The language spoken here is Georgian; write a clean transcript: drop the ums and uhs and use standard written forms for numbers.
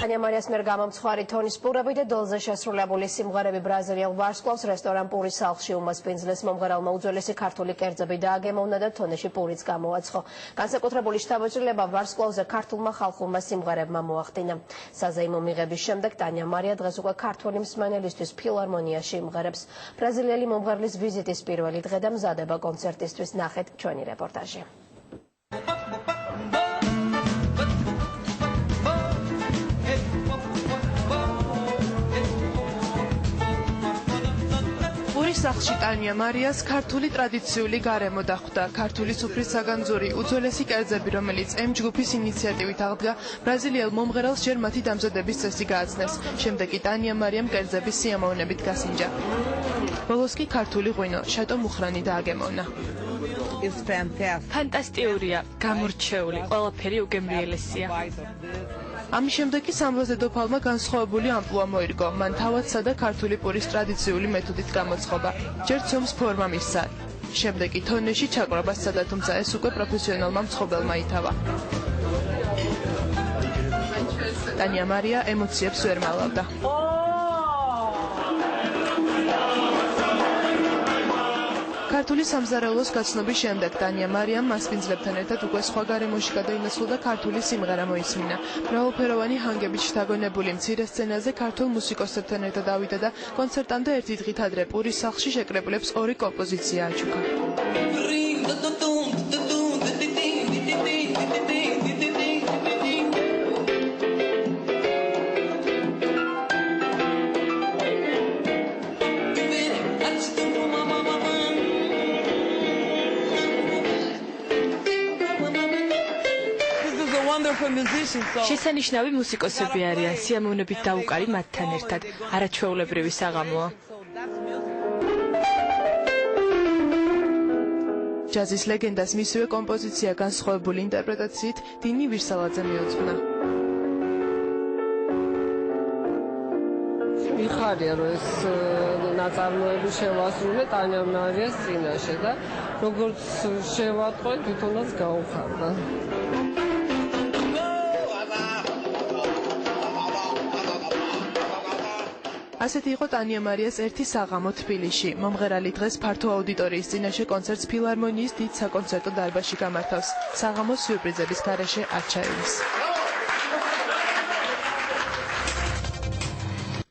ტანია მარიას მიერ გამომცხვარი თონის პურები და დოლზე შესრულებული სიმღერები ბრაზილიელ ვარსკვლავს რესტორან პურის სახლში უმასპინძლეს. მომღერალმა უძველესი ქართული კერძები დააგემოვნა და თონეში პურიც გამოაცხო. განსაკუთრებული შთაბეჭდილება ვარსკვლავზე ქართულმა ხალხურმა სიმღერებმა მოახდინა. საზეიმო მიღების შემდეგ ტანია მარია დღეს უკვე ქართველი მსმენელისთვის ფილარმონიაში იმღერებს. ბრაზილიელი მომღერლის ვიზიტის პირველი დღე და მზადება კონცერტისთვის. ნახეთ ჩვენი რეპორტაჟი. სახლში ტანია მარიას ქართული ტრადიციული გარემო დახვდა. ქართული სუფრის საგანძური უძველესი კერძები, რომელიც M ჯგუფის ინიციატივით აღდგა, ბრაზილიელ მომღერალს ჯერ მათი დამზადების წესი გააცნეს. შემდეგ კი ტანია მარიამ კერძების სიამოვნებით გასინჯა. ბოლოს კი ქართული ღვინო შატო მუხრანი დააგემოვნა. ფანტასტიურია, გამორჩეული, ყველაფერი უგემრიელესია. ამის შემდეგ კი სამროს დედოფალმა განსხვავებული ამპლუა მოირგო. მან თავადსა და ქართული პურის ტრადიციული მეთოდით გამოწყობა. ჯერ ცომს ფორმა მისცა. შემდეგ კი თონეში ჩაკვრა სცადა, თუმცა ეს უკვე პროფესიონალმა მცხოვრებელმა ითავა. ტანია მარია ემოციებს ვერ მალავდა. ქართული სამზარეულოს გაცნობის შემდეგ ტანია მარიამ მასპინძლებთან ერთად უკვე სხვა გარემოში გადაინაცვლა და ქართული სიმღერა მოისმინა. მრავალფეროვანი ჰანგებით შთაგონებული მცირე სცენაზე ქართულ მუსიკოსებთან ერთად ავიდა და კონცერტამდე ერთი დღით ადრე პურის სახლში შეკრებულებს ორი კომპოზიცია აჩუქა. შესანიშნავი მუსიკოსები არიან, სიამოვნებით დაუკარი მათთან ერთად, არაჩვეულებრივი საღამოა. ჯაზის ლეგენდას მისივე კომპოზიცია განსხვავებული ინტერპრეტაციით დინი ვირსალაძე მიოძღვნა. მიხარია, რომ ეს ნაწარმოები შევასრულე ტანია მარიას წინაშე და როგორც შევატყვე, თვითონაც გაუხარდა. ასეთი იყო ტანია მარიას ერთი საღამო თბილისში. მომღერალი დღეს ფართო აუდიტორიის წინაშე კონცერტს ფილარმონიის დიდ საკონცერტო დარბაზში გამართავს. საღამოს სიურპრიზების გარეშე არ ჩაივლის.